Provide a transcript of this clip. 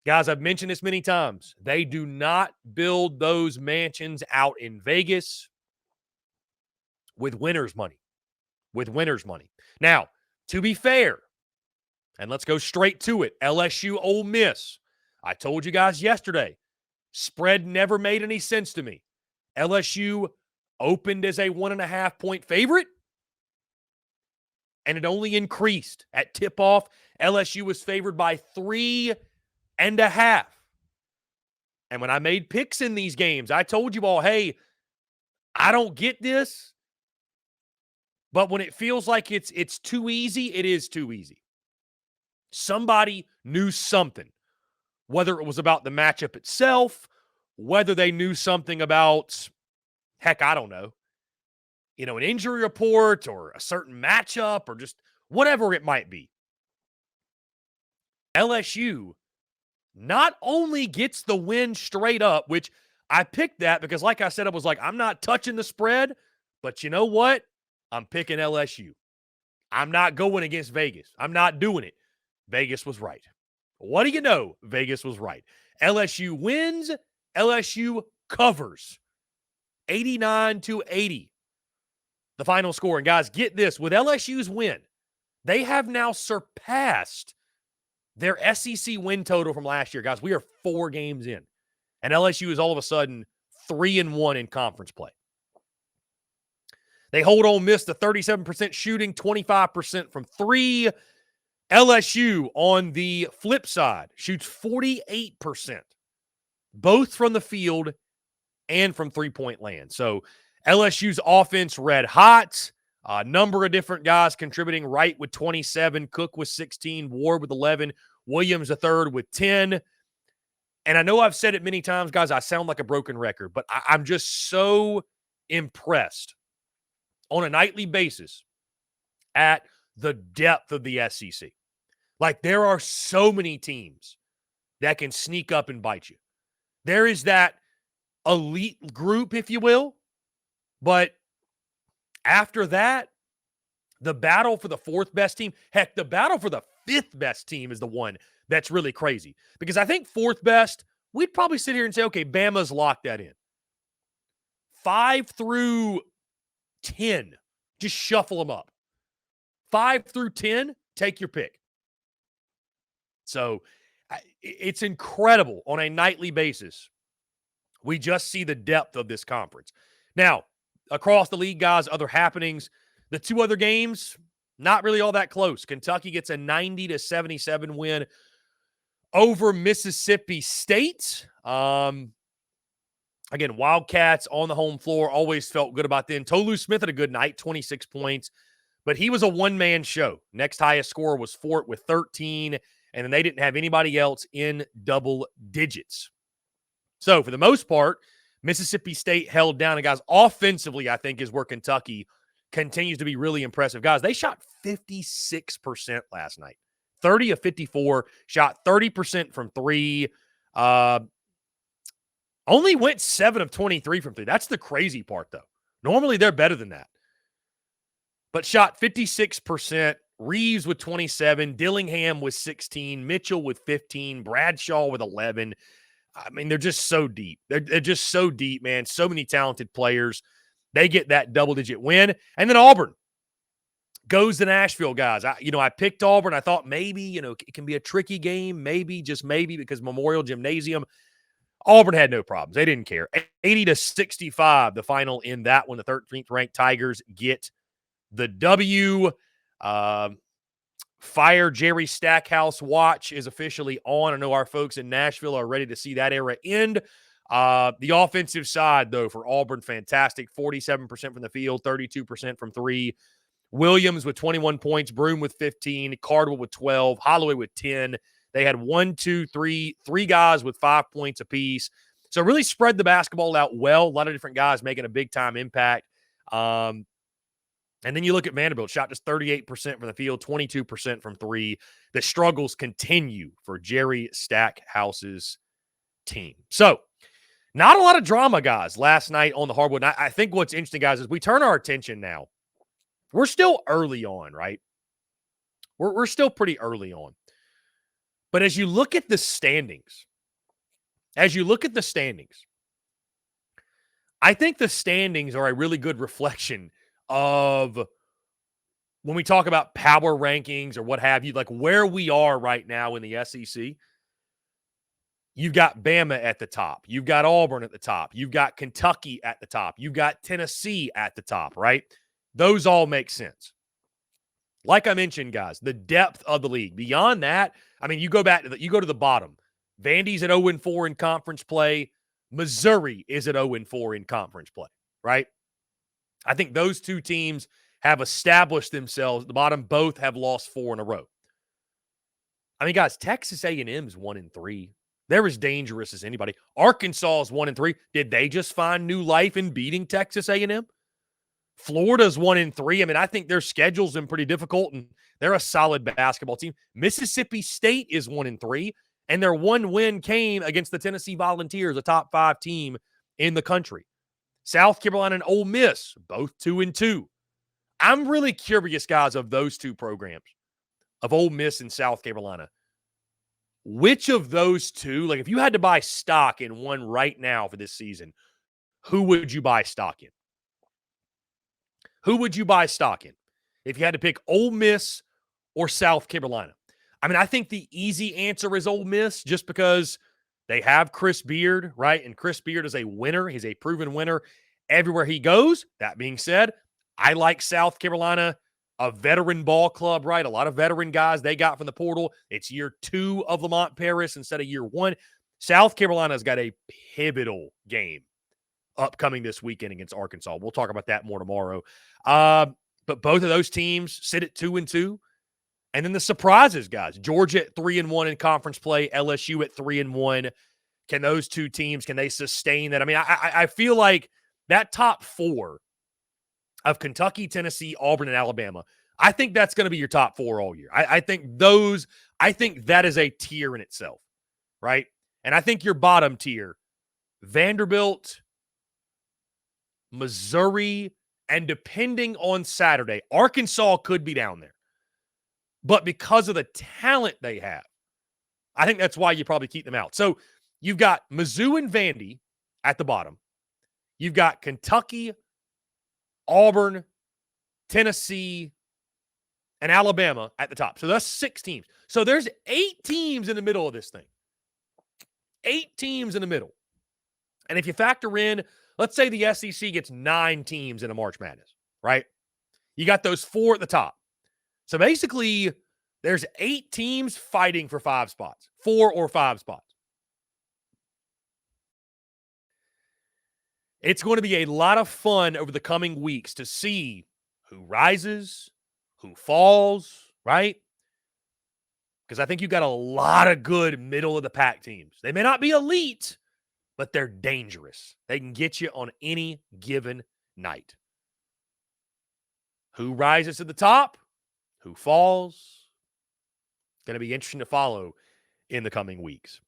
Guys, I've mentioned this many times. They do not build those mansions out in Vegas with winners' money. With winners' money. Now, to be fair, and let's go straight to it, LSU Ole Miss. I told you guys yesterday, spread never made any sense to me. LSU opened as a 1.5-point favorite, and it only increased. At tip-off, LSU was favored by 3.5. And when I made picks in these games, I told you all, hey, I don't get this. But when it feels like it's too easy, it is too easy. Somebody knew something, whether it was about the matchup itself, whether they knew something about, heck, I don't know, an injury report or a certain matchup or just whatever it might be. LSU not only gets the win straight up, which I picked that because, like I said, I was like, I'm not touching the spread, but you know what? I'm picking LSU. I'm not going against Vegas. I'm not doing it. Vegas was right. What do you know? Vegas was right. LSU wins. LSU covers. 89-80. The final score. And guys, get this. With LSU's win, they have now surpassed their SEC win total from last year. Guys, we are 4 games in. And LSU is all of a sudden 3-1 in conference play. They hold Ole Miss to 37% shooting, 25% from 3. LSU, on the flip side, shoots 48%, both from the field and from three-point land. So LSU's offense red hot. A number of different guys contributing. Wright with 27, Cook with 16, Ward with 11, Williams the third with 10. And I know I've said it many times, guys, I sound like a broken record, but I'm just so impressed on a nightly basis at the depth of the SEC. Like, there are so many teams that can sneak up and bite you. There is that elite group, if you will, but after that, the battle for the 4th best team, heck, the battle for the 5th best team is the one that's really crazy. Because I think 4th best, we'd probably sit here and say, okay, Bama's locked that in. 5 through 10, just shuffle them up. 5 through 10, take your pick. So it's incredible on a nightly basis. We just see the depth of this conference. Now, across the league, guys, other happenings. The 2 other games, not really all that close. Kentucky gets a 90-77 win over Mississippi State. Again, Wildcats on the home floor, always felt good about them. Tolu Smith had a good night, 26 points, but he was a one-man show. Next highest score was Fort with 13, and then they didn't have anybody else in double digits. So, for the most part, Mississippi State held down. And, guys, offensively, I think, is where Kentucky continues to be really impressive. Guys, they shot 56% last night. 30 of 54, shot 30% from 3. Only went 7 of 23 from 3. That's the crazy part, though. Normally, they're better than that. But shot 56%. Reeves with 27. Dillingham with 16. Mitchell with 15. Bradshaw with 11. I mean, they're just so deep. They're just so deep, man. So many talented players. They get that double-digit win. And then Auburn goes to Nashville, guys. I picked Auburn. I thought maybe, it can be a tricky game. Maybe, just maybe, because Memorial Gymnasium. Auburn had no problems. They didn't care. 80-65, the final in that one. The 13th-ranked Tigers get the W. Fire Jerry Stackhouse watch is officially on. I know our folks in Nashville are ready to see that era end. The offensive side, though, for Auburn, fantastic. 47% from the field, 32% from 3. Williams with 21 points, Broome with 15, Cardwell with 12, Holloway with 10. They had 3 guys with 5 points apiece. So really spread the basketball out well. A lot of different guys making a big-time impact. And then you look at Vanderbilt, shot just 38% from the field, 22% from 3. The struggles continue for Jerry Stackhouse's team. So, not a lot of drama, guys, last night on the hardwood. And I think what's interesting, guys, is we turn our attention now. We're still early on, right? We're still pretty early on. But as you look at the standings, I think the standings are a really good reflection of when we talk about power rankings or what have you, like where we are right now in the SEC. You've got Bama at the top. You've got Auburn at the top. You've got Kentucky at the top. You've got Tennessee at the top, right? Those all make sense. Like I mentioned, guys, the depth of the league. Beyond that, I mean, you go to the bottom. Vandy's at 0-4 in conference play. Missouri is at 0-4 in conference play, right? I think those two teams have established themselves. The bottom both have lost 4 in a row. I mean, guys, Texas A&M is 1-3. They're as dangerous as anybody. Arkansas is 1-3. Did they just find new life in beating Texas A&M? Florida's 1-3. I mean, I think their schedule's been pretty difficult, and they're a solid basketball team. Mississippi State is 1-3, and their one win came against the Tennessee Volunteers, a top 5 team in the country. South Carolina and Ole Miss, both 2-2. I'm really curious, guys, of those two programs, of Ole Miss and South Carolina. Which of those two, like if you had to buy stock in one right now for this season, who would you buy stock in? Who would you buy stock in if you had to pick Ole Miss or South Carolina? I mean, I think the easy answer is Ole Miss just because they have Chris Beard, right? And Chris Beard is a winner. He's a proven winner everywhere he goes. That being said, I like South Carolina, a veteran ball club, right? A lot of veteran guys they got from the portal. It's year 2 of Lamont Paris instead of year 1. South Carolina's got a pivotal game upcoming this weekend against Arkansas. We'll talk about that more tomorrow. But both of those teams sit at 2-2. And then the surprises, guys. Georgia at 3-1 in conference play. LSU at 3-1. Can those two teams, can they sustain that? I mean, I feel like that top 4 of Kentucky, Tennessee, Auburn, and Alabama, I think that's going to be your top 4 all year. I think that is a tier in itself, right? And I think your bottom tier, Vanderbilt, Missouri, and depending on Saturday, Arkansas could be down there. But because of the talent they have, I think that's why you probably keep them out. So you've got Mizzou and Vandy at the bottom. You've got Kentucky, Auburn, Tennessee, and Alabama at the top. So that's 6 teams. So there's 8 teams in the middle of this thing. 8 teams in the middle. And if you factor in, let's say the SEC gets 9 teams in a March Madness, right? You got those 4 at the top. So basically, there's 8 teams fighting for 5 spots, 4 or 5 spots. It's going to be a lot of fun over the coming weeks to see who rises, who falls, right? Because I think you've got a lot of good middle-of-the-pack teams. They may not be elite, but they're dangerous. They can get you on any given night. Who rises to the top? Who falls? Going to be interesting to follow in the coming weeks.